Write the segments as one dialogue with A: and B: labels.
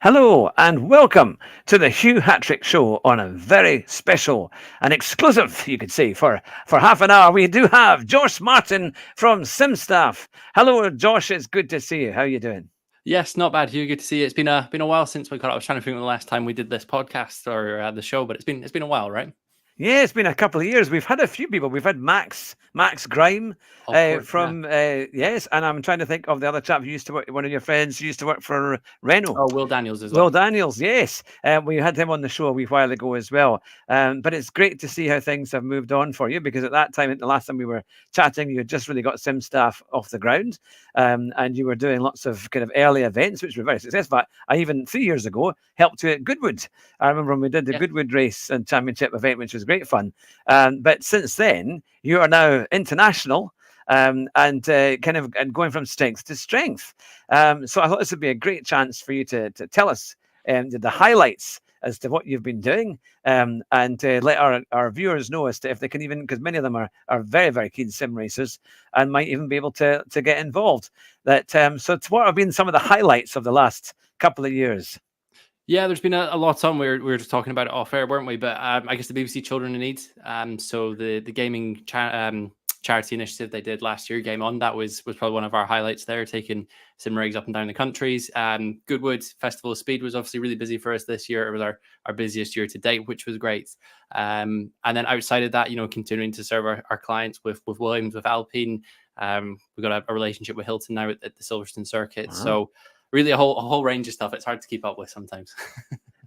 A: Hello and welcome to the Hugh Hatrick Show on a very special and exclusive, you could say, for half an hour. We do have Josh Martin from SimStaff. Hello, Josh. It's good to see you. How are you doing?
B: Yes, not bad, Hugh. Good to see you. It's been a while since we caught up. I was trying to think of the last time we did this podcast or the show, but it's been a while, right?
A: Yeah, it's been a couple of years. We've had a few people. We've had Max Grime
B: Of course, yeah.
A: from yes, and I'm trying to think of the other chap who used to work. One of your friends who used to work for Renault.
B: Oh, Will Daniels as
A: Will
B: well.
A: Daniels, yes. We had him on the show a wee while ago as well. But it's great to see how things have moved on for you because at that time, the last time we were chatting, you had just really got SimStaff off the ground and you were doing lots of kind of early events, which were very successful. I even 3 years ago helped you at Goodwood. I remember when we did the Goodwood race and championship event, which was great fun. But since then, you are now international. And kind of and going from strength to strength. So I thought this would be a great chance for you to tell us the highlights as to what you've been doing and let our viewers know as to if they can even, because many of them are very, very keen sim racers and might even be able to get involved. So what have been some of the highlights of the last couple of years?
B: Yeah, there's been a lot on. We were just talking about it off air, weren't we? But I guess the BBC Children in Need. So the gaming charity initiative they did last year, Game On, that was probably one of our highlights there, taking sim rigs up and down the countries. Goodwood Festival of Speed was obviously really busy for us this year. It was our busiest year to date, which was great. And then outside of that, continuing to serve our clients with Williams, with Alpine. We've got a relationship with Hilton now at the Silverstone circuit.
A: Wow.
B: So really a whole range of stuff. It's hard to keep up with sometimes.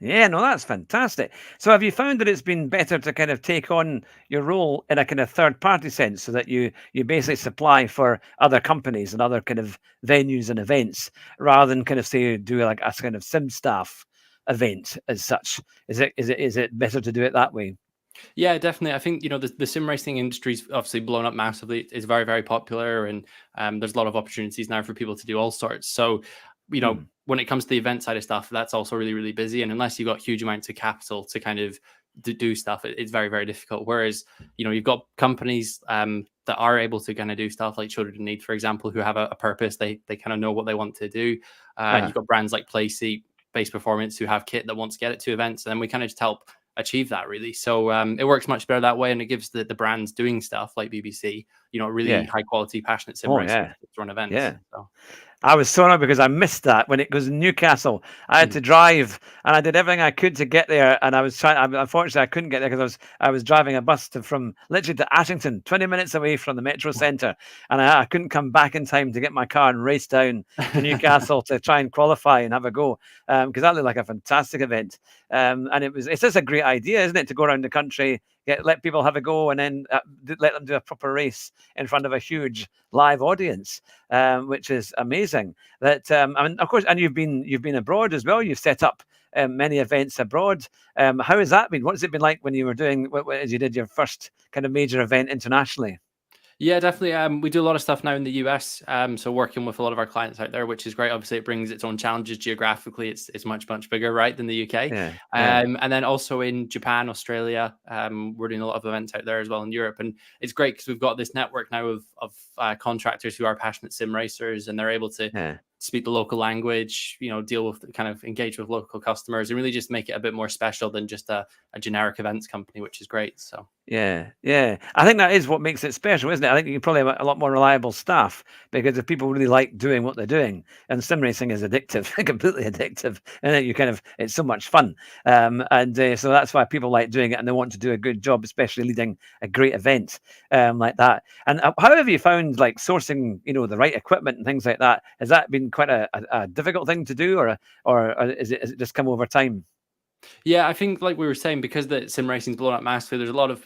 A: Yeah, no, that's fantastic. So have you found that it's been better to kind of take on your role in a kind of third party sense so that you basically supply for other companies and other kind of venues and events rather than kind of say do like a kind of SimStaff event as such? Is it better to do it that way?
B: Yeah, definitely. I think, the sim racing industry's obviously blown up massively. It's very, very popular, and there's a lot of opportunities now for people to do all sorts. So, when it comes to the event side of stuff, that's also really, really busy. And unless you've got huge amounts of capital to kind of do stuff, it's very, very difficult. Whereas, you've got companies that are able to kind of do stuff like Children in Need, for example, who have a purpose. They kind of know what they want to do. You've got brands like Playseat, Base Performance, who have kit that wants to get it to events. And then we kind of just help achieve that, really. So it works much better that way, and it gives the brands doing stuff like BBC, really high quality, passionate sim racers to run events.
A: Yeah.
B: So.
A: I was so annoyed because I missed that when it goes Newcastle. I had to drive, and I did everything I could to get there. And I was trying. Unfortunately, I couldn't get there because I was driving a bus from literally to Ashington, 20 minutes away from the metro centre, and I couldn't come back in time to get my car and race down to Newcastle to try and qualify and have a go. Because that looked like a fantastic event, and it's just a great idea, isn't it, to go around the country. Let people have a go and then let them do a proper race in front of a huge live audience, which is amazing. That I mean, of course, and you've been abroad as well. You've set up many events abroad. How has that been? What's it been like when you were doing as you did your first kind of major event internationally?
B: Yeah, definitely. We do a lot of stuff now in the US. So working with a lot of our clients out there, which is great. Obviously, it brings its own challenges geographically. It's much, much bigger, right, than the UK.
A: Yeah.
B: And then also in Japan, Australia, we're doing a lot of events out there as well in Europe. And it's great because we've got this network now of contractors who are passionate sim racers, and they're able to speak the local language, deal with kind of engage with local customers and really just make it a bit more special than just a generic events company, which is great. So
A: yeah, I think that is what makes it special, isn't it? I think you can probably have a lot more reliable staff because if people really like doing what they're doing, and sim racing is addictive, completely addictive, and it's so much fun, so that's why people like doing it and they want to do a good job, especially leading a great event like that. And how have you found like sourcing, the right equipment and things like that? Has that been quite a difficult thing to do, or is it just come over time?
B: Yeah, I think like we were saying, because the sim racing's blown up massively, there's a lot of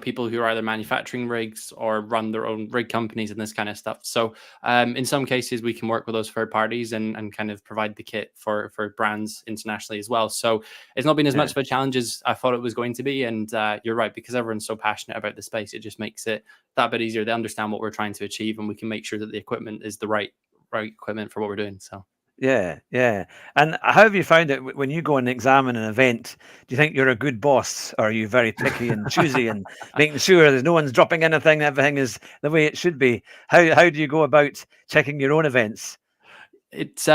B: people who are either manufacturing rigs or run their own rig companies and this kind of stuff. So in some cases we can work with those third parties and kind of provide the kit for brands internationally as well. So it's not been as much of a challenge as I thought it was going to be. And you're right, because everyone's so passionate about the space, it just makes it that bit easier. They understand what we're trying to achieve, and we can make sure that the equipment is the right equipment for what we're doing. So
A: Yeah. And how have you found it when you go and examine an event? Do you think you're a good boss, or are you very picky and choosy and making sure there's no one's dropping anything, everything is the way it should be? How do you go about checking your own events?
B: it's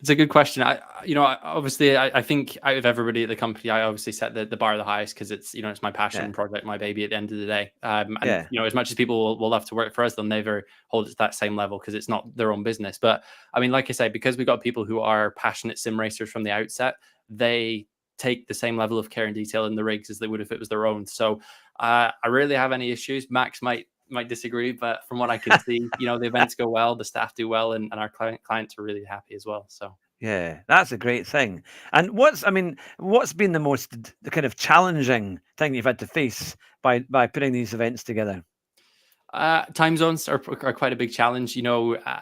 B: It's a good question. Obviously, I think out of everybody at the company, I obviously set the bar the highest because it's, it's my passion project, my baby at the end of the day. And as much as people will love to work for us, they'll never hold it to that same level because it's not their own business. But I mean, like I say, because we've got people who are passionate sim racers from the outset, they take the same level of care and detail in the rigs as they would if it was their own. So I rarely have any issues. Max might disagree, but from what I can see, the events go well, the staff do well, and our clients are really happy as well. So
A: yeah, that's a great thing. And what's been the kind of challenging thing you've had to face by putting these events together?
B: Time zones are quite a big challenge.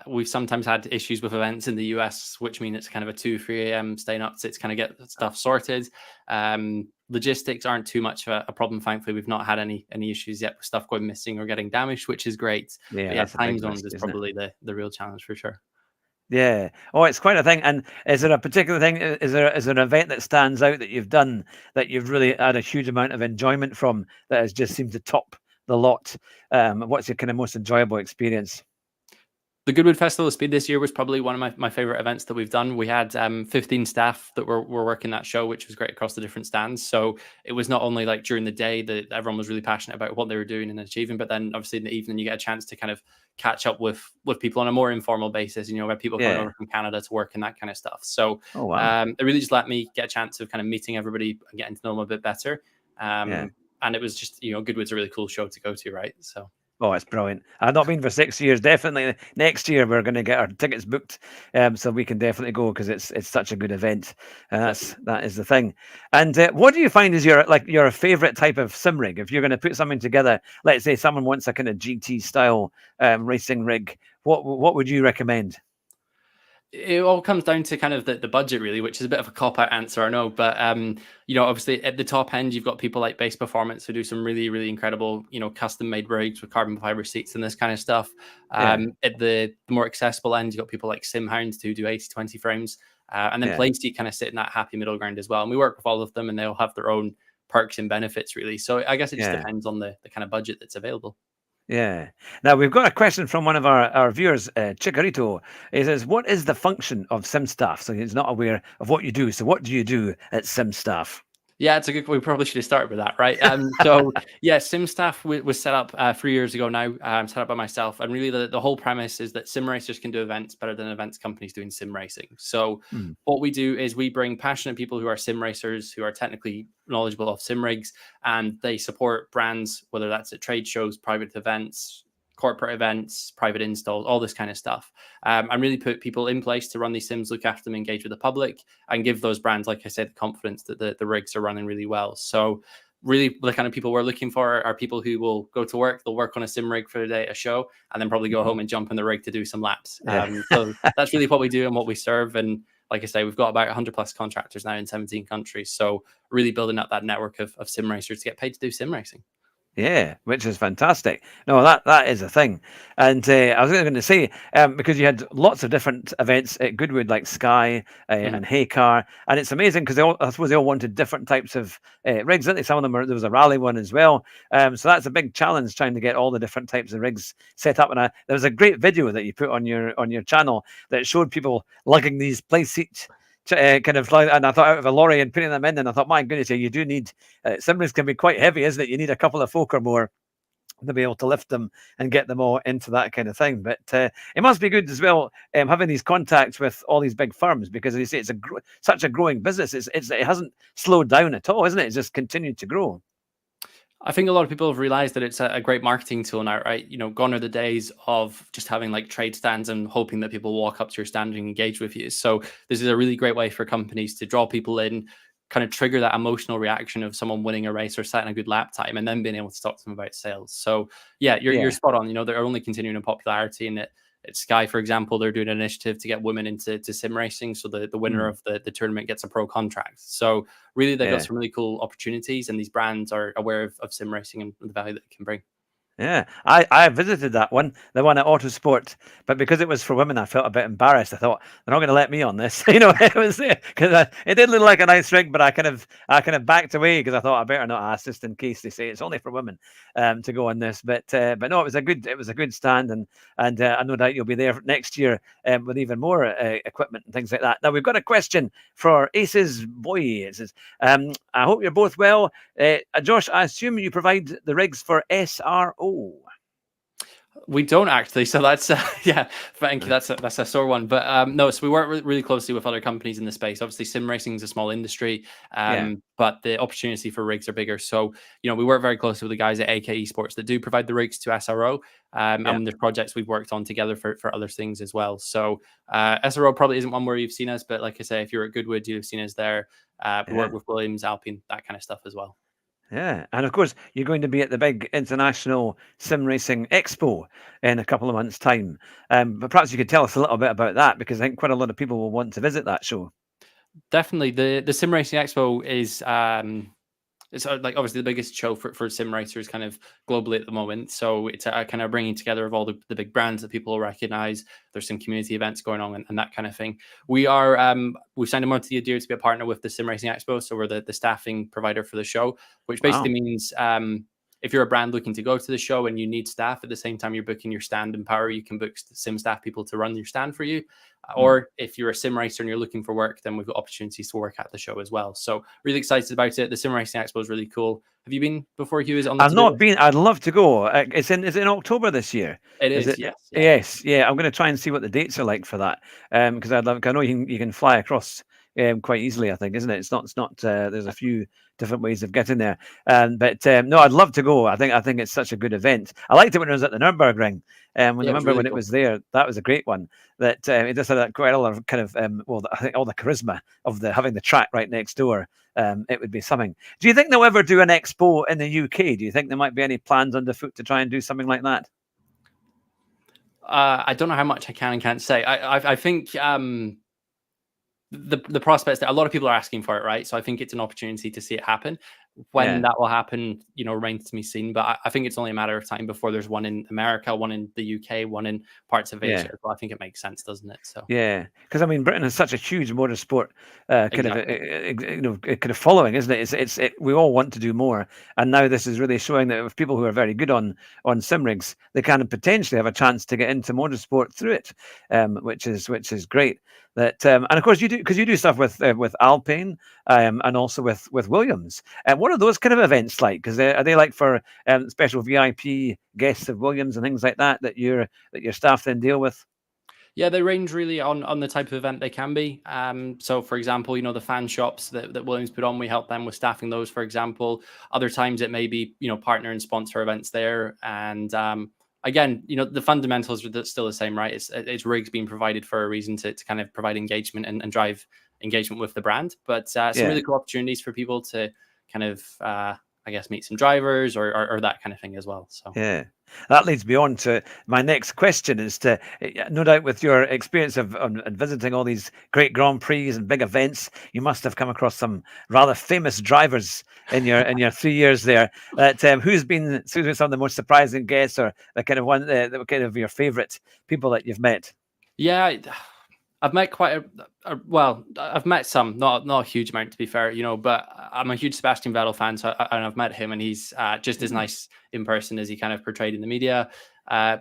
B: We've sometimes had issues with events in the US, which mean it's kind of a 2-3 a.m. staying up to kind of get stuff sorted. Logistics aren't too much of a problem. Thankfully, we've not had any issues yet with stuff going missing or getting damaged, which is great.
A: Yeah,
B: time zones is probably the real challenge for sure.
A: Yeah. Oh, it's quite a thing. And is there a particular thing? Is there an event that stands out that you've done that you've really had a huge amount of enjoyment from that has just seemed to top the lot? What's your kind of most enjoyable experience?
B: The Goodwood Festival of Speed this year was probably one of my favorite events that we've done. We had 15 staff that were working that show, which was great across the different stands. So it was not only like during the day that everyone was really passionate about what they were doing and achieving, but then obviously in the evening you get a chance to kind of catch up with people on a more informal basis. Where people coming over from Canada to work and that kind of stuff. So it really just let me get a chance of kind of meeting everybody and getting to know them a bit better. And it was just Goodwood's a really cool show to go to, right? So.
A: Oh, it's brilliant. I've not been for 6 years. Definitely next year we're going to get our tickets booked, so we can definitely go because it's such a good event. That is the thing. And what do you find is your favorite type of sim rig? If you're going to put something together, let's say someone wants a kind of GT style racing rig, what would you recommend?
B: It all comes down to kind of the budget, really, which is a bit of a cop-out answer, I know. But, obviously at the top end, you've got people like Base Performance who do some really, really incredible, custom-made rigs with carbon fiber seats and this kind of stuff. At the more accessible end, you've got people like SimHounds who do 80/20 frames. And then Playseat kind of sit in that happy middle ground as well. And we work with all of them and they all have their own perks and benefits, really. So I guess it just depends on the kind of budget that's available.
A: Yeah. Now we've got a question from one of our viewers, Chikorito. He says, "What is the function of SimStaff?" So he's not aware of what you do. So what do you do at SimStaff?
B: Yeah, it's a good. We probably should have started with that, right? SimStaff was set up 3 years ago now. Set up by myself, and really the whole premise is that sim racers can do events better than events companies doing sim racing. So what we do is we bring passionate people who are sim racers, who are technically knowledgeable of sim rigs, and they support brands, whether that's at trade shows, private events, corporate events, private installs, all this kind of stuff, and really put people in place to run these sims, look after them, engage with the public, and give those brands, like I said, confidence that the rigs are running really well. So really the kind of people we're looking for are people who will go to work, they'll work on a sim rig for the day at a show, and then probably go home and jump in the rig to do some laps. So that's really what we do and what we serve. And like I say, we've got about 100 plus contractors now in 17 countries. So really building up that network of sim racers to get paid to do sim racing.
A: Yeah, which is fantastic. No, that is a thing. And I was going to say, because you had lots of different events at Goodwood, like Sky and Haycar, and it's amazing because I suppose they all wanted different types of rigs, didn't they? Some of them there was a rally one as well. So that's a big challenge trying to get all the different types of rigs set up. And there was a great video that you put on your channel that showed people lugging these play seats. Kind of like, and I thought out of a lorry and putting them in, and I thought, my goodness, you do need some rigs can be quite heavy, isn't it? You need a couple of folk or more to be able to lift them and get them all into that kind of thing. But it must be good as well having these contacts with all these big firms, because as you say, it's such a growing business. It hasn't slowed down at all, isn't it? It's just continued to grow.
B: I think a lot of people have realized that it's a great marketing tool now, right? Gone are the days of just having like trade stands and hoping that people walk up to your stand and engage with you. So this is a really great way for companies to draw people in, kind of trigger that emotional reaction of someone winning a race or setting a good lap time, and then being able to talk to them about sales. So you're spot on. They're only continuing in popularity, and at Sky, for example, they're doing an initiative to get women into sim racing. So the winner of the tournament gets a pro contract. So really, they've got some really cool opportunities, and these brands are aware of sim racing and the value that it can bring.
A: Yeah, I visited that one, the one at Autosport, but because it was for women, I felt a bit embarrassed. I thought they're not going to let me on this, it was because it did look like a nice rig, but I kind of backed away because I thought I better not ask just in case they say it's only for women to go on this. But no, it was a good stand, and I no doubt you'll be there next year with even more equipment and things like that. Now we've got a question for Aces Boy. It says, I hope you're both well. Josh, I assume you provide the rigs for SRO.
B: We don't actually, so that's yeah. Thank you. That's a sore one, but no. So we work really closely with other companies in the space. Obviously, sim racing is a small industry, but the opportunity for rigs are bigger. So we work very closely with the guys at AK Esports that do provide the rigs to SRO, and there's projects we've worked on together for other things as well. So SRO probably isn't one where you've seen us, but like I say, if you're at Goodwood, you've seen us there. We work with Williams, Alpine, that kind of stuff as well.
A: Yeah, and of course, you're going to be at the big International Sim Racing Expo in a couple of months' time. But perhaps you could tell us a little bit about that, because I think quite a lot of people will want to visit that show.
B: Definitely, the Sim Racing Expo is it's like obviously the biggest show for sim racers kind of globally at the moment. So it's a kind of bringing together of all the big brands that people will recognize. There's some community events going on and that kind of thing. We are we've signed a monthly deal to be a partner with the Sim Racing Expo. So we're the staffing provider for the show, which basically means if you're a brand looking to go to the show and you need staff at the same time you're booking your stand and power, you can book SimStaff people to run your stand for you. Or if you're a sim racer and you're looking for work, then we've got opportunities to work at the show as well. So really excited about it. The Sim Racing Expo is really cool. Have you been before, Hugh? Is it on the
A: I've not been. I'd love to go. Is it in October this year?
B: It is.
A: It?
B: Yes.
A: Yeah. Yes. Yeah. I'm going to try and see what the dates are like for that. Because I know you can fly across quite easily. I think, isn't it? It's not. There's a few different ways of getting there. But no, I'd love to go. I think it's such a good event. I liked it when it was at the Nürburgring. I remember when it was there, that was a great one. That it just had quite a lot of kind of I think all the charisma of having the track right next door. It would be something. Do you think they'll ever do an expo in the UK? Do you think there might be any plans underfoot to try and do something like that?
B: I don't know how much I can and can't say. I think the prospects that a lot of people are asking for it, right? So I think it's an opportunity to see it happen. When that will happen, remains to be seen. But I think it's only a matter of time before there's one in America, one in the UK, one in parts of Asia. Well, I think it makes sense, doesn't it? So
A: because I mean, Britain has such a huge motorsport kind of following, isn't it? We all want to do more, and now this is really showing that if people who are very good on sim rigs, they can potentially have a chance to get into motorsport through it, which is great. That and of course you do stuff with Alpine and also with Williams. What are those kind of events like? Because are they like for special VIP guests of Williams and things like that your staff then deal with?
B: Yeah, they range really on the type of event they can be. So, for example, the fan shops that Williams put on, we help them with staffing those, for example. Other times it may be, partner and sponsor events there. And again, the fundamentals are still the same, right? It's rigs being provided for a reason to kind of provide engagement and drive engagement with the brand. But some really cool opportunities for people to kind of, I guess, meet some drivers or that kind of thing as well. So
A: that leads me on to my next question. Is to no doubt with your experience of visiting all these great Grand Prix and big events, you must have come across some rather famous drivers in your 3 years there. That who's been some of the most surprising guests, or the kind of one that kind of your favorite people that you've met?
B: Yeah. I've met quite well, I've met some, not a huge amount to be fair, but I'm a huge Sebastian Vettel fan, so I've met him, and he's just as nice in person as he kind of portrayed in the media.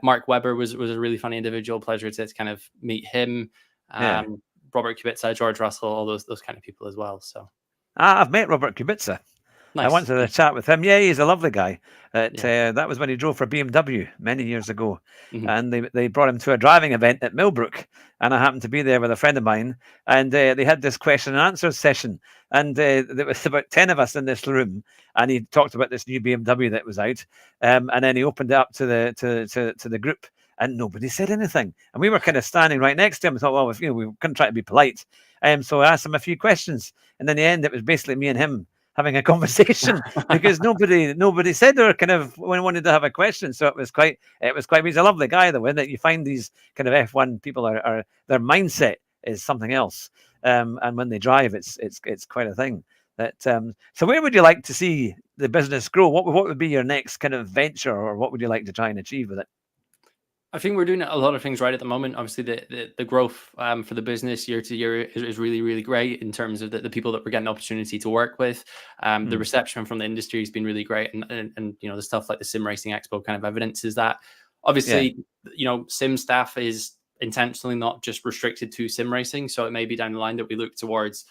B: Mark Webber was a really funny individual. Pleasure to kind of meet him. Robert Kubica, George Russell, all those kind of people as well. So
A: I've met Robert Kubica. Nice. I went to the chat with him. Yeah, he's a lovely guy. That was when he drove for BMW many years ago. And they brought him to a driving event at Millbrook. And I happened to be there with a friend of mine. And they had this question and answer session. And there was about 10 of us in this room. And he talked about this new BMW that was out. And then he opened it up to the group. And nobody said anything. And we were kind of standing right next to him. I thought, well, we couldn't try to be polite. So I asked him a few questions. And in the end, it was basically me and him having a conversation because nobody said they were kind of wanted to have a question. So it was quite he's a lovely guy though, isn't it? You find these kind of F1 people are their mindset is something else. And when they drive, it's quite a thing. So where would you like to see the business grow? What would be your next kind of venture, or what would you like to try and achieve with it?
B: I think we're doing a lot of things right at the moment. Obviously, the growth for the business year to year is really, really great in terms of the people that we're getting the opportunity to work with. The reception from the industry has been really great. And the stuff like the Sim Racing Expo kind of evidences that. Obviously, SimStaff is intentionally not just restricted to sim racing. So it may be down the line that we look towards,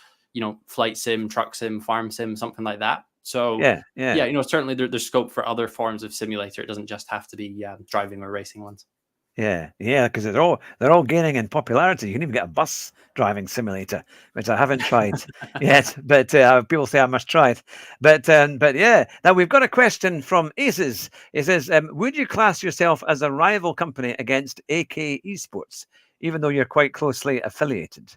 B: flight sim, truck sim, farm sim, something like that. So certainly there's scope for other forms of simulator. It doesn't just have to be driving or racing ones.
A: Yeah, because they're all gaining in popularity. You can even get a bus driving simulator, which I haven't tried yet, but people say I must try it. But yeah, now we've got a question from Aces. It says, would you class yourself as a rival company against AK Esports, even though you're quite closely affiliated?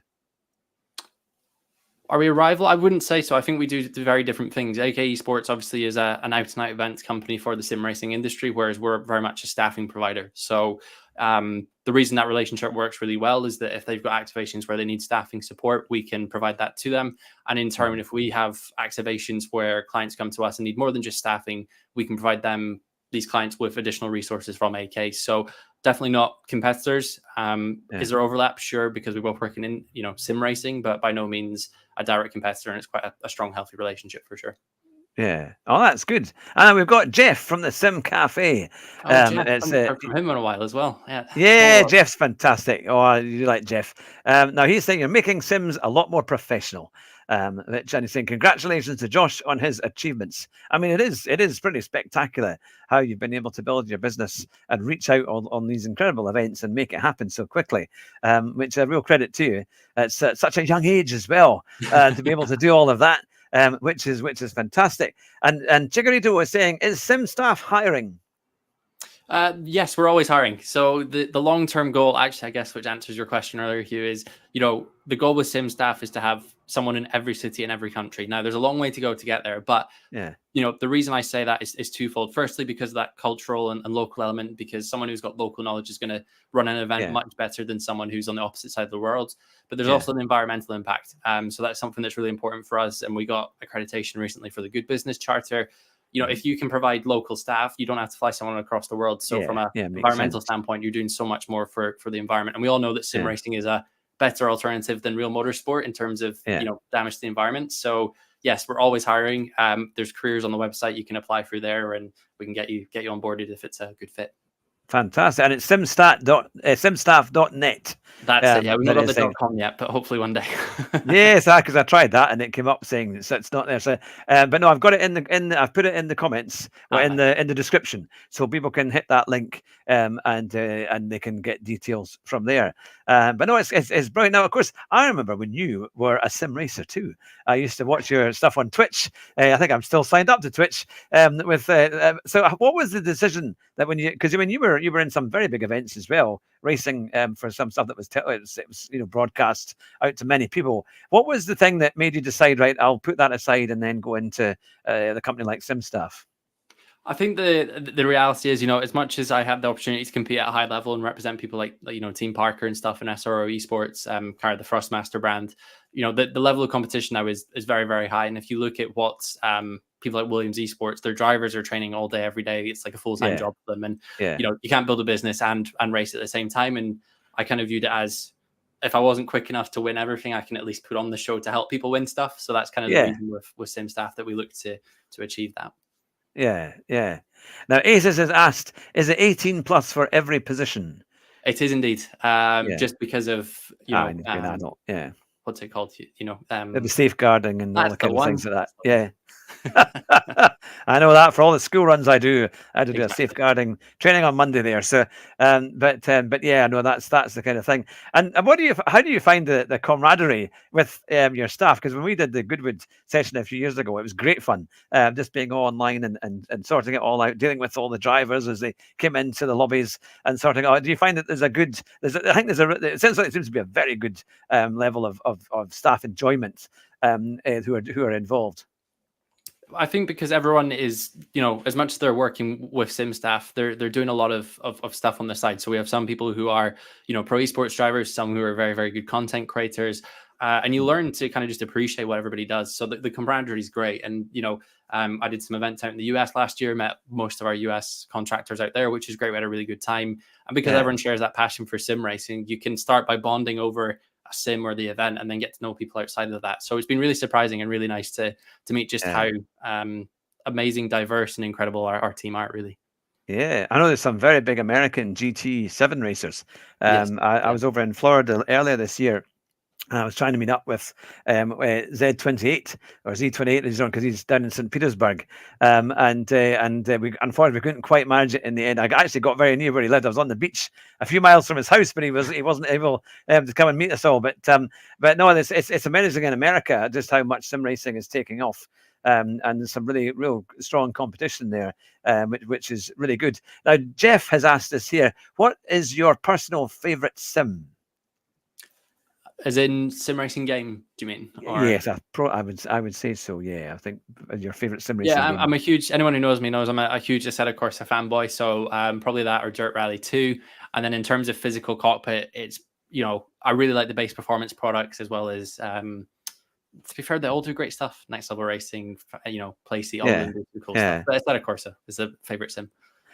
B: Are we a rival? I wouldn't say so. I think we do very different things. AK Esports obviously is an out-and-out events company for the sim racing industry, whereas we're very much a staffing provider. So the reason that relationship works really well is that if they've got activations where they need staffing support, we can provide that to them. And in turn, if we have activations where clients come to us and need more than just staffing, we can provide these clients with additional resources from AK. So definitely not competitors. Is there overlap? Sure, because we both working in sim racing, but by no means a direct competitor, and it's quite a strong, healthy relationship for sure.
A: Yeah. Oh, that's good. And we've got Jeff from the Sim Cafe.
B: Oh, Jeff, I haven't heard from him in a while as well.
A: Yeah, Jeff's fantastic. Oh, you like Jeff. Now he's saying you're making Sims a lot more professional. And he's saying congratulations to Josh on his achievements. I mean, it is pretty spectacular how you've been able to build your business and reach out on these incredible events and make it happen so quickly. Which a real credit to you. At such a young age as well, to be able to do all of that. Which is fantastic. And Chigarito was saying, is SimStaff hiring?
B: Yes, we're always hiring. So the long-term goal, actually, I guess, which answers your question earlier, Hugh, is, the goal with SimStaff is to have someone in every city in every country. Now, there's a long way to go to get there, but the reason I say that is twofold. Firstly, because of that cultural and local element, because someone who's got local knowledge is going to run an event much better than someone who's on the opposite side of the world. But there's also an environmental impact. So that's something that's really important for us. And we got accreditation recently for the Good Business Charter. If you can provide local staff, you don't have to fly someone across the world. So from an environmental standpoint, you're doing so much more for the environment. And we all know that sim racing is a better alternative than real motorsport in terms of damage to the environment. So yes, we're always hiring. There's careers on the website you can apply through there, and we can get you onboarded if it's a good fit.
A: Fantastic. And it's simstaff.net.
B: That's it. Yeah, we've not got the .com yet, but hopefully one day.
A: Yes, because I tried that and it came up saying it's not there. So, but no, I've got it I've put it in the comments or in the description, so people can hit that link and they can get details from there. But no, it's brilliant. Now, of course, I remember when you were a sim racer too. I used to watch your stuff on Twitch. I think I'm still signed up to Twitch. So, what was the decision that because when you were in some very big events as well, racing for some stuff that was broadcast out to many people. What was the thing that made you decide, right, I'll put that aside and then go into the company like SimStaff?
B: I think the reality is, as much as I have the opportunity to compete at a high level and represent people like Team Parker and stuff in SRO Esports, kind of the Thrustmaster brand, the level of competition now is very, very high. And if you look at what people like Williams Esports, their drivers are training all day, every day. It's like a full-time job for them. And, you can't build a business and race at the same time. And I kind of viewed it as, if I wasn't quick enough to win everything, I can at least put on the show to help people win stuff. So that's kind of the reason with SimStaff that we look to achieve that.
A: Yeah. Now, Aces has asked, is it 18 plus for every position?
B: It is indeed. Just because of, what's it called?
A: The safeguarding and all the kind of things like that. Yeah. I know that for all the school runs I do a safeguarding training on Monday there. So, but yeah, no, that's the kind of thing. And how do you find the camaraderie with your staff? Because when we did the Goodwood session a few years ago, it was great fun, just being all online and sorting it all out, dealing with all the drivers as they came into the lobbies and sorting out. Do you find that it seems to be a very good level of staff enjoyment who are involved?
B: I think because everyone is, as much as they're working with SimStaff, they're doing a lot of stuff on the side. So we have some people who are, pro esports drivers, some who are very, very good content creators. And you learn to kind of just appreciate what everybody does. So the camaraderie is great. And, I did some events out in the US last year, met most of our US contractors out there, which is great. We had a really good time. And because everyone shares that passion for sim racing, you can start by bonding over a sim or the event and then get to know people outside of that. So it's been really surprising and really nice to meet just how amazing, diverse, and incredible our team are, really.
A: Yeah, I know there's some very big American GT7 racers.
B: Yes,
A: I was over in Florida earlier this year. I was trying to meet up with Z28 or Z28 as because he's down in St. Petersburg, and we unfortunately couldn't quite manage it in the end. I actually got very near where he lived. I was on the beach a few miles from his house, but he wasn't able to come and meet us all. But no, it's amazing in America just how much sim racing is taking off. And there's some real strong competition there, which is really good. Now, Jeff has asked us here, what is your personal favorite sim?
B: As in sim racing game, do you mean?
A: Or... Yes, I would say so. Yeah, I think your favorite sim racing game.
B: I'm a huge. Anyone who knows me knows I'm a huge Assetto Corsa fanboy. So probably that or Dirt Rally 2. And then in terms of physical cockpit, it's I really like the base performance products as well as to be fair, they all do great stuff. Next Level Racing, Placey, all the cool stuff. But Assetto Corsa is a favorite sim.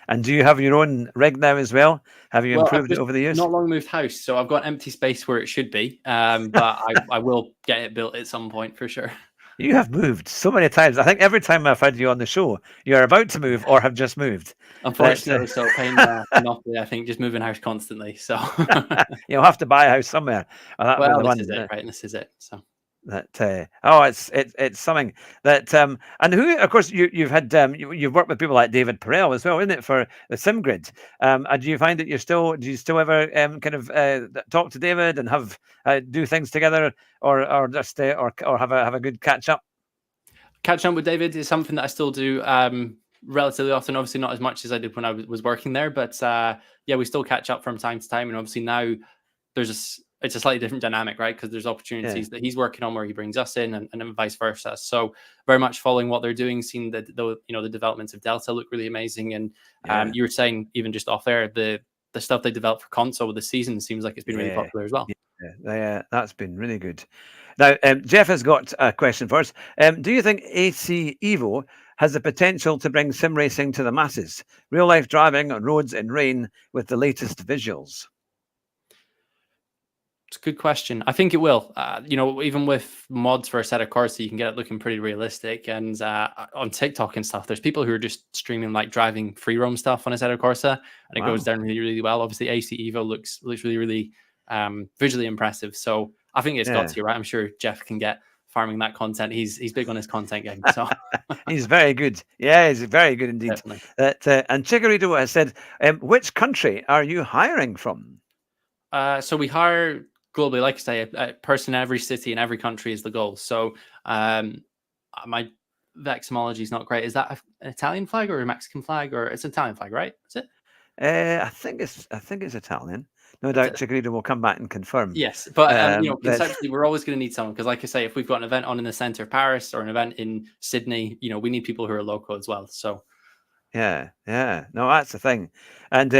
A: And do you have your own rig now as well? Have you improved it over the years?
B: Not long moved house, so I've got empty space where it should be. But I will get it built at some point for sure.
A: You have moved so many times. I think every time I've had you on the show, you're about to move or have just moved.
B: Unfortunately, so pain I think just moving house constantly. So
A: you'll have to buy a house somewhere.
B: This is it, right? This is it. So.
A: That it's something that and who, of course, you've had you've worked with people like David Perel as well, isn't it, for the SimGrid? And do you find that do you still ever kind of talk to David and have do things together, or just or have a good catch up?
B: Catch up with David is something that I still do relatively often. Obviously, not as much as I did when I was working there, but we still catch up from time to time. And obviously now it's a slightly different dynamic, right? Because there's opportunities that he's working on where he brings us in, and vice versa. So very much following what they're doing, seeing the developments of Delta look really amazing. And you were saying even just off air, the stuff they developed for console with the season seems like it's been really popular as well.
A: Yeah, that's been really good. Now, Jeff has got a question for us. Do you think AC Evo has the potential to bring sim racing to the masses? Real life driving on roads in rain with the latest visuals.
B: It's a good question. I think it will. Even with mods for Assetto Corsa, you can get it looking pretty realistic. And on TikTok and stuff, there's people who are just streaming like driving free roam stuff on Assetto Corsa, and it goes down really, really well. Obviously, AC Evo looks really, really visually impressive. So I think it's got to, right? I'm sure Jeff can get farming that content. He's big on his content game. So
A: he's very good. Yeah, he's very good indeed. And Chikorito has said, which country are you hiring from?
B: So we hire globally, like I say, a person in every city in every country is the goal. So my vexillology is not great. Is that an Italian flag or a Mexican flag? Or it's an Italian flag, right? Is it?
A: I think it's Italian. No doubt Chikorito will come back and confirm.
B: Yes, but conceptually, we're always going to need someone, because like I say, if we've got an event on in the center of Paris or an event in Sydney, we need people who are local as well. So
A: yeah, no, that's the thing. And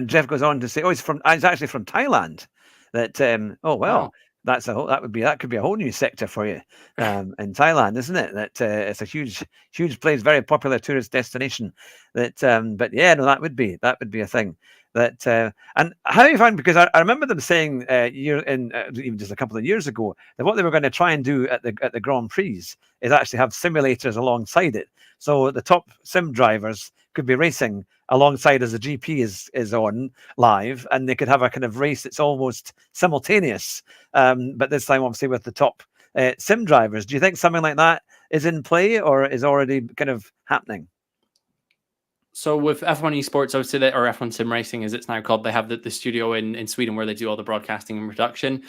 A: Jeff goes on to say, he's actually from Thailand. That
B: wow.
A: that could be a whole new sector for you in Thailand, isn't it? That it's a huge place, very popular tourist destination. But that would be a thing. That and how do you find? Because I remember them saying even just a couple of years ago that what they were going to try and do at the Grand Prix is actually have simulators alongside it, so the top sim drivers could be racing alongside as the GP is on live, and they could have a kind of race that's almost simultaneous. But this time, obviously, with the top sim drivers. Do you think something like that is in play or is already kind of happening?
B: So with F1 Esports, I would say that, or F1 Sim Racing as it's now called, they have the studio in Sweden where they do all the broadcasting and production.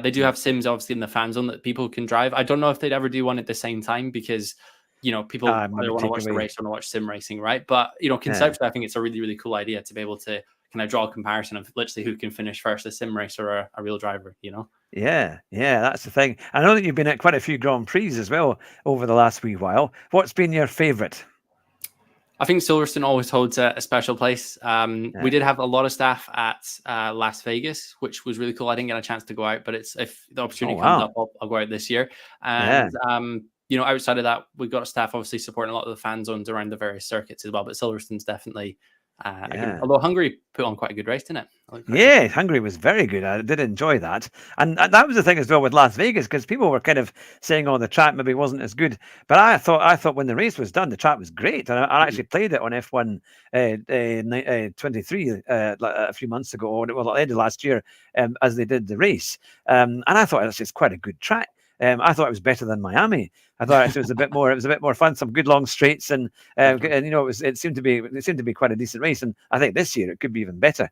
B: They do have sims, obviously, in the fan zone that people can drive. I don't know if they'd ever do one at the same time, because people either want to watch the race or want to watch sim racing, right? But conceptually, I think it's a really, really cool idea to be able to kind of draw a comparison of literally who can finish first, a sim racer or a real driver, you know?
A: Yeah, that's the thing. I know that you've been at quite a few Grand Prix as well over the last wee while. What's been your favourite?
B: I think Silverstone always holds a special place. We did have a lot of staff at Las Vegas, which was really cool. I didn't get a chance to go out, but if the opportunity comes up, I'll go out this year. And outside of that, we've got staff obviously supporting a lot of the fan zones around the various circuits as well. But Silverstone's definitely, although Hungary put on quite a good race, didn't it?
A: Hungary was very good. I did enjoy that. And that was the thing as well with Las Vegas, because people were kind of saying, oh, the track maybe wasn't as good. But I thought when the race was done, the track was great. And I actually played it on F1 23 a few months ago, or well, at the end of last year, as they did the race. And I thought it was just quite a good track. I thought it was better than Miami. I thought it was a bit more fun, some good long straights, and it seemed to be quite a decent race. And I think this year it could be even better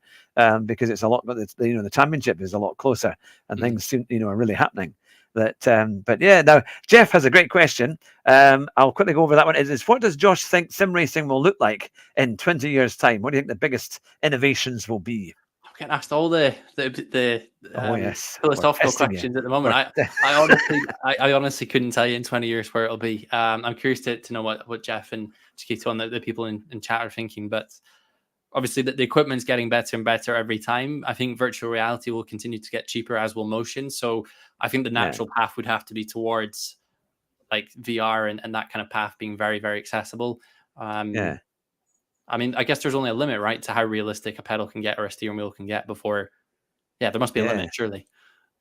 A: because it's a lot. But the championship is a lot closer, and things seem are really happening. But yeah, now Jeff has a great question. I'll quickly go over that one. Is what does Josh think sim racing will look like in 20 years' time? What do you think the biggest innovations will be?
B: Getting asked all the philosophical questions at the moment. I honestly couldn't tell you in 20 years where it'll be. I'm curious to know what Jeff and Chiquito and the people in chat are thinking. But obviously, the equipment's getting better and better every time. I think virtual reality will continue to get cheaper, as will motion. So I think the natural path would have to be towards like VR and that kind of path being very, very accessible. I mean, I guess there's only a limit, right, to how realistic a pedal can get or a steering wheel can get before. Yeah, there must be a limit, surely.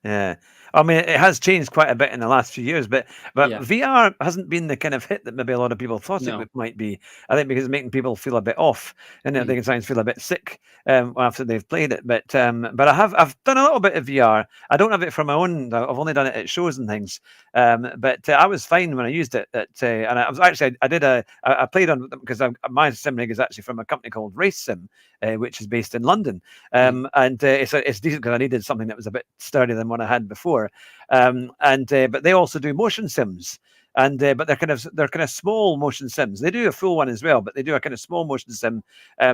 A: Yeah, I mean, it has changed quite a bit in the last few years, but VR hasn't been the kind of hit that maybe a lot of people thought it might be. I think because it's making people feel a bit off, and they can sometimes feel a bit sick after they've played it. But I've done a little bit of VR. I don't have it for my own. I've only done it at shows and things. But I was fine when I used it. And I was actually I played on because my sim rig is actually from a company called Race Sim, which is based in London, and it's decent because I needed something that was a bit sturdier than what I had before, but they also do motion sims, and but they're kind of small motion sims. They do a full one as well, but they do a kind of small motion sim,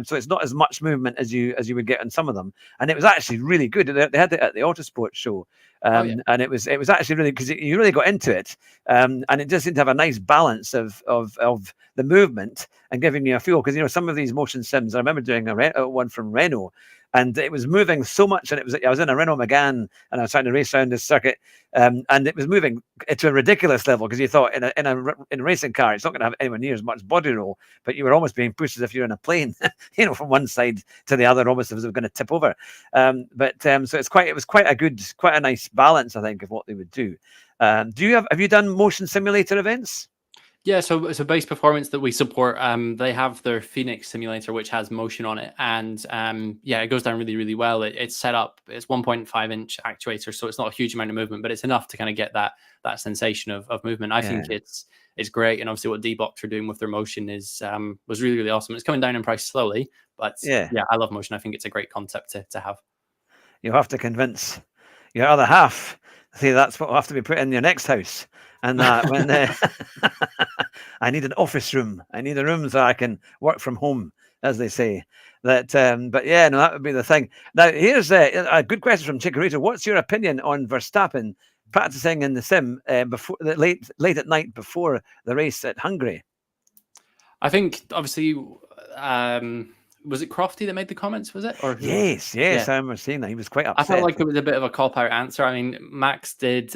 A: so it's not as much movement as you would get on some of them. And it was actually really good. They had it at the Autosport show, and it was actually really, because you really got into it, and it just seemed to have a nice balance of the movement and giving you a feel, because some of these motion sims, I remember doing one from Renault. And it was moving so much, and I was in a Renault Megane, and I was trying to race around this circuit, and it was moving to a ridiculous level, because you thought in a racing car it's not going to have anywhere near as much body roll, but you were almost being pushed as if you're in a plane, from one side to the other, almost as if it was going to tip over. So it was quite a nice balance, I think, of what they would do. Have you done motion simulator events?
B: Yeah, so Base Performance that we support, they have their Phoenix simulator, which has motion on it, and it goes down really, really well. It's set up, it's 1.5-inch actuator, so it's not a huge amount of movement, but it's enough to kind of get that sensation of movement. I think it's great, and obviously what D-Box are doing with their motion was really, really awesome. It's coming down in price slowly, but I love motion. I think it's a great concept to have.
A: You'll have to convince your other half. See, that's what will have to be put in your next house. And that when I need an office room, I need a room so I can work from home, as they say. But that would be the thing. Now, here's a good question from Chikorito. What's your opinion on Verstappen practicing in the sim late at night before the race at Hungary?
B: I think obviously. Was it Crofty that made the comments? Was it?
A: Yes. I remember seeing that. He was quite upset.
B: I felt like it was a bit of a cop-out answer. I mean, Max did.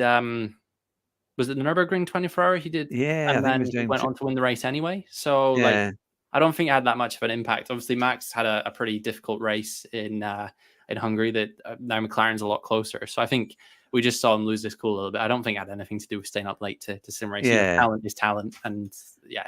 B: Was it the Nürburgring 24-hour? He did.
A: Yeah,
B: and then he went on to win the race anyway. So I don't think it had that much of an impact. Obviously, Max had a pretty difficult race in Hungary that now McLaren's a lot closer. So I think we just saw him lose his cool a little bit. I don't think it had anything to do with staying up late to sim race. Talent is talent, and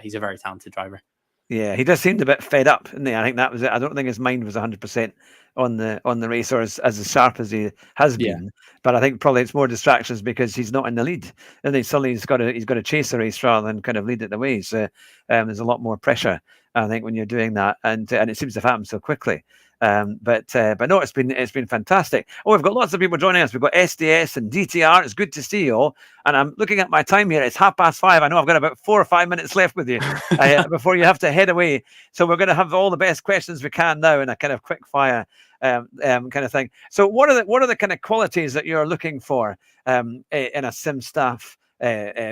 B: he's a very talented driver.
A: Yeah, he just seemed a bit fed up, didn't he? I think that was it. I don't think his mind was 100% on the race, or as sharp as he has been. But I think probably it's more distractions because he's not in the lead, and then suddenly he's got to chase the race rather than kind of lead it the way. So there's a lot more pressure, I think, when you're doing that, and it seems to have happened so quickly. But no, it's been fantastic. Oh, we've got lots of people joining us. We've got SDS and DTR. It's good to see you all. And I'm looking at my time here. It's 5:30. I know I've got about 4 or 5 minutes left with you before you have to head away. So we're going to have all the best questions we can now in a kind of quick fire kind of thing. So what are the kind of qualities that you're looking for in a SimStaff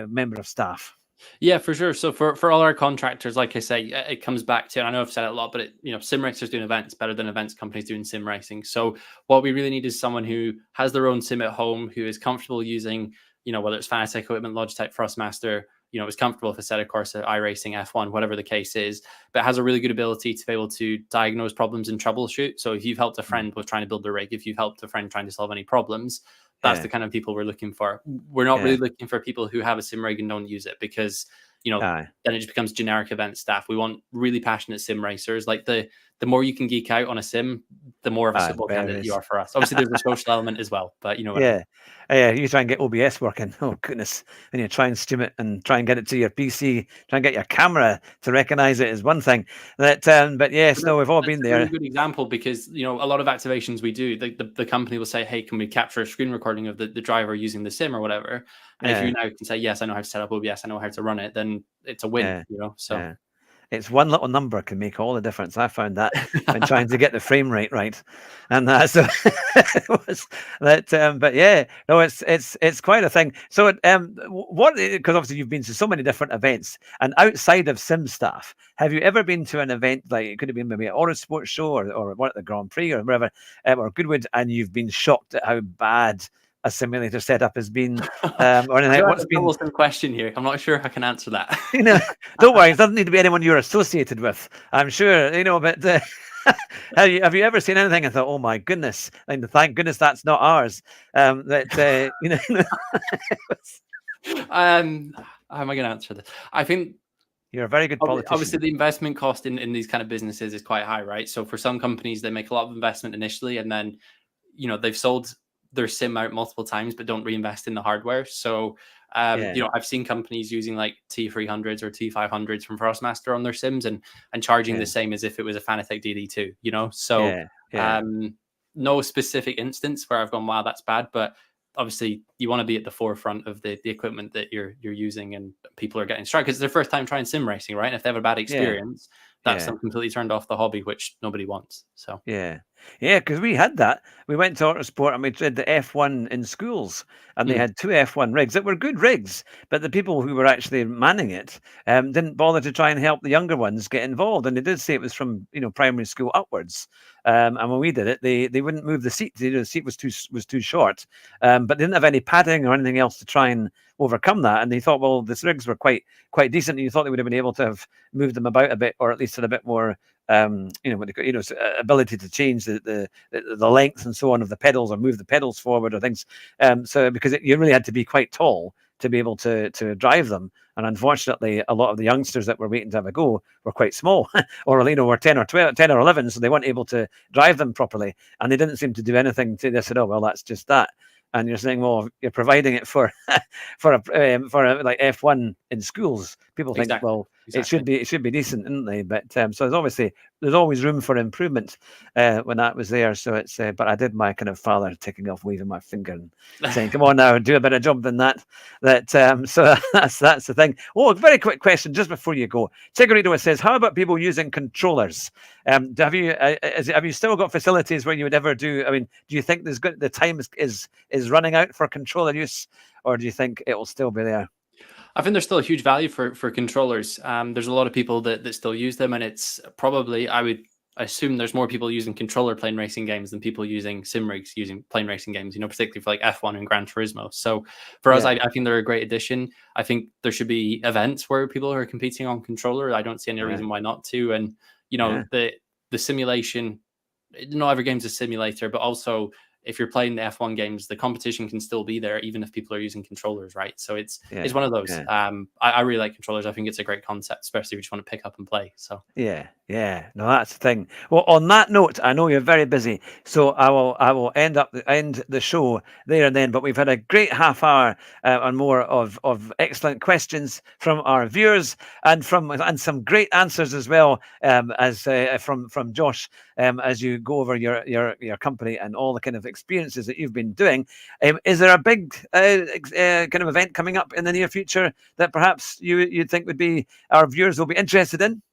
A: member of staff?
B: Yeah, for sure. So for all our contractors, like I say, it comes back to, and I know I've said it a lot, but sim racers doing events better than events companies doing sim racing. So what we really need is someone who has their own sim at home, who is comfortable using, whether it's Fanatec equipment, Logitech, Thrustmaster, is comfortable with Assetto Corsa, iRacing, F1, whatever the case is, but has a really good ability to be able to diagnose problems and troubleshoot. So if you've helped a friend with trying to build a rig, if you've helped a friend trying to solve any problems, that's the kind of people we're looking for. We're not really looking for people who have a sim rig and don't use it, because then it just becomes generic event staff. We want really passionate sim racers. Like the more you can geek out on a sim, the more of a football candidate you are for us. Obviously, there's a social element as well, but you know what I mean.
A: Yeah, you try and get OBS working. Oh goodness, and you try and stream it and try and get it to your PC. Try and get your camera to recognize it is one thing. But yes, no, we've all been there.
B: That's a really good example, because a lot of activations we do, the company will say, "Hey, can we capture a screen recording of the driver using the sim or whatever?" And if you now can say, "Yes, I know how to set up OBS, I know how to run it," then it's a win. So.
A: It's one little number can make all the difference. I found that when trying to get the frame rate right, and so it was that. But yeah, no, it's quite a thing. So what? Because obviously you've been to so many different events, and outside of SimStaff, have you ever been to an event like it could have been maybe an Autosport show or what, the Grand Prix or whatever, or Goodwood, and you've been shocked at how bad a simulator setup has been, or anything? What's been
B: a question here? I'm not sure I can answer that.
A: Don't worry, it doesn't need to be anyone you're associated with. I'm sure, but have you ever seen anything and thought, oh my goodness, and thank goodness that's not ours? How am
B: I going to answer this? I think
A: you're a very good politician.
B: Obviously, the investment cost in these kind of businesses is quite high, right? So for some companies, they make a lot of investment initially, and then they've sold their sim out multiple times but don't reinvest in the hardware. So I've seen companies using like T300s or T500s from Thrustmaster on their sims and charging the same as if it was a Fanatec DD2, so no specific instance where I've gone, wow, that's bad, but obviously you want to be at the forefront of the equipment that you're using, and people are getting struck because it's their first time trying sim racing, right? And if they have a bad experience, that's them completely turned off the hobby, which nobody wants. So
A: because we had that. We went to Autosport and we did the F1 in schools, and they had 2 F1 rigs that were good rigs, but the people who were actually manning it didn't bother to try and help the younger ones get involved. And they did say it was from primary school upwards. And when we did it, they wouldn't move the seat. The seat was too short, but they didn't have any padding or anything else to try and overcome that. And they thought, well, the rigs were quite decent. And you thought they would have been able to have moved them about a bit, or at least had a bit more ability to change the length and so on of the pedals, or move the pedals forward or things. So because you really had to be quite tall to be able to drive them. And unfortunately, a lot of the youngsters that were waiting to have a go were quite small, or were 10 or 12, 10 or 11, so they weren't able to drive them properly. And they didn't seem to do anything to this. Oh, well, that's just that. And you're saying, well, you're providing it for like F1 in schools. People think, well, it should be decent, isn't they? But so there's always room for improvement when that was there. So it's but I did my kind of father taking off, waving my finger and saying, "Come on now, do a better job than that." So that's the thing. Oh, a very quick question just before you go. Tiggerito says, "How about people using controllers? Have you still got facilities where you would ever do? I mean, do you think the time is running out for controller use, or do you think it will still be there?"
B: I think there's still a huge value for controllers. There's a lot of people that still use them, and it's probably, I would assume there's more people using controller playing racing games than people using sim rigs using playing racing games, particularly for like F1 and Gran Turismo. So for us, I think they're a great addition. I think there should be events where people are competing on controller. I don't see any reason why not to. And the simulation, not every game's a simulator, but also if you're playing the F1 games, the competition can still be there, even if people are using controllers, right? So it's one of those. I really like controllers. I think it's a great concept, especially if you want to pick up and play. So
A: yeah. No, that's the thing. Well, on that note, I know you're very busy, so I will end the show there and then. But we've had a great half hour and more of excellent questions from our viewers and some great answers as well, as from Josh, as you go over your company and all the kind of experiences that you've been doing. Is there a big kind of event coming up in the near future that perhaps you'd think would be our viewers will be interested in?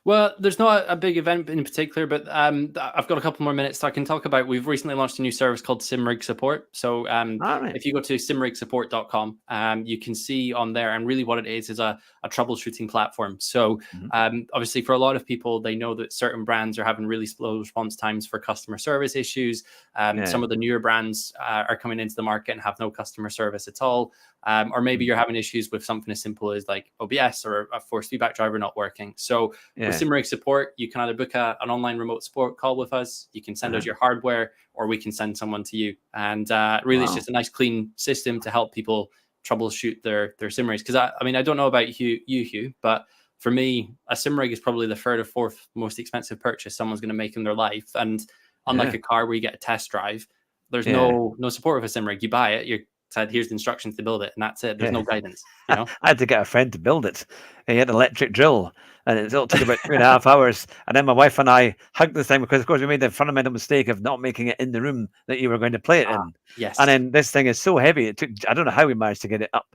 B: Well, there's not a big event in particular, but I've got a couple more minutes so I can talk about. We've recently launched a new service called SimRig Support. So if you go to simrigsupport.com, you can see on there, and really what it is a troubleshooting platform. So obviously for a lot of people, they know that certain brands are having really slow response times for customer service issues. Some of the newer brands are coming into the market and have no customer service at all. Or maybe you're having issues with something as simple as like OBS or a force feedback driver not working. So with SimRig Support, you can either book an online remote support call with us, you can send us your hardware, or we can send someone to you. And really, it's just a nice, clean system to help people troubleshoot their sim rigs. Because I mean, I don't know about you, Hugh, but for me, a sim rig is probably the third or fourth most expensive purchase someone's going to make in their life. And unlike a car where you get a test drive, there's no support of a sim rig. You buy it, you're said, here's the instructions to build it, and that's it. There's no guidance. You know?
A: I had to get a friend to build it. He had an electric drill, and it took about 2.5 hours. And then my wife and I hugged the thing because, of course, we made the fundamental mistake of not making it in the room that you were going to play it in.
B: Yes.
A: And then this thing is so heavy. It took, I don't know how we managed to get it up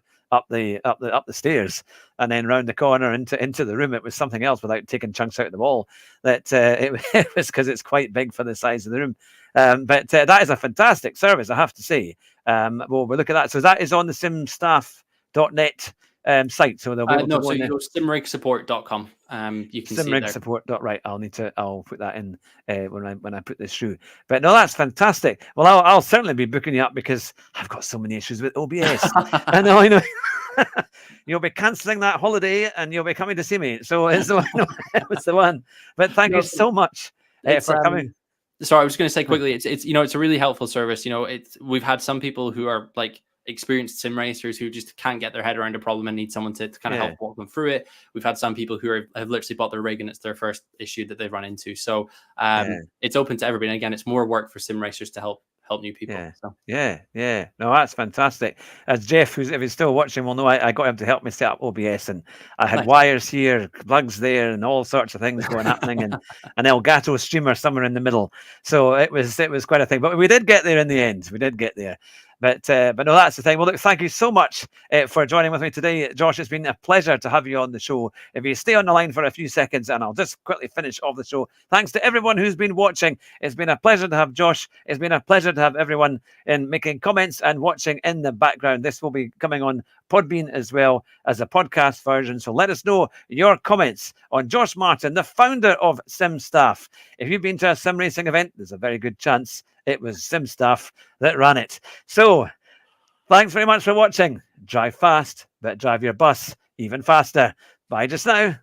A: the stairs and then round the corner into the room. It was something else without taking chunks out of the wall. That it was because it's quite big for the size of the room. But that is a fantastic service, I have to say. We'll look at that. So that is on the simstaff.net site. So they'll be able to
B: so you go simrigsupport.com. You can see it there.
A: Simrigsupport. Right. I'll put that in when I put this through. But no, that's fantastic. Well, I'll certainly be booking you up because I've got so many issues with OBS. I know. You'll be cancelling that holiday and you'll be coming to see me. So it's the one. But thank you so much for coming.
B: Sorry, I was going to say quickly, it's it's a really helpful service. We've had some people who are like experienced sim racers who just can't get their head around a problem and need someone to kind of help walk them through it. We've had some people who have literally bought their rig and it's their first issue that they've run into. So it's open to everybody. And again, it's more work for sim racers to help new people.
A: Yeah. No, that's fantastic. As Jeff, if he's still watching, will know I got him to help me set up OBS, and I had wires here, plugs there, and all sorts of things happening, and an Elgato streamer somewhere in the middle. So it was quite a thing. But we did get there in the end. We did get there. But no, that's the thing. Well, look, thank you so much for joining with me today, Josh. It's been a pleasure to have you on the show. If you stay on the line for a few seconds, and I'll just quickly finish off the show. Thanks to everyone who's been watching. It's been a pleasure to have Josh. It's been a pleasure to have everyone in making comments and watching in the background. This will be coming on Podbean as well as a podcast version. So let us know your comments on Josh Martin, the founder of SimStaff. If you've been to a sim racing event, there's a very good chance it was SimStaff that ran it. So thanks very much for watching. Drive fast, but drive your bus even faster. Bye just now.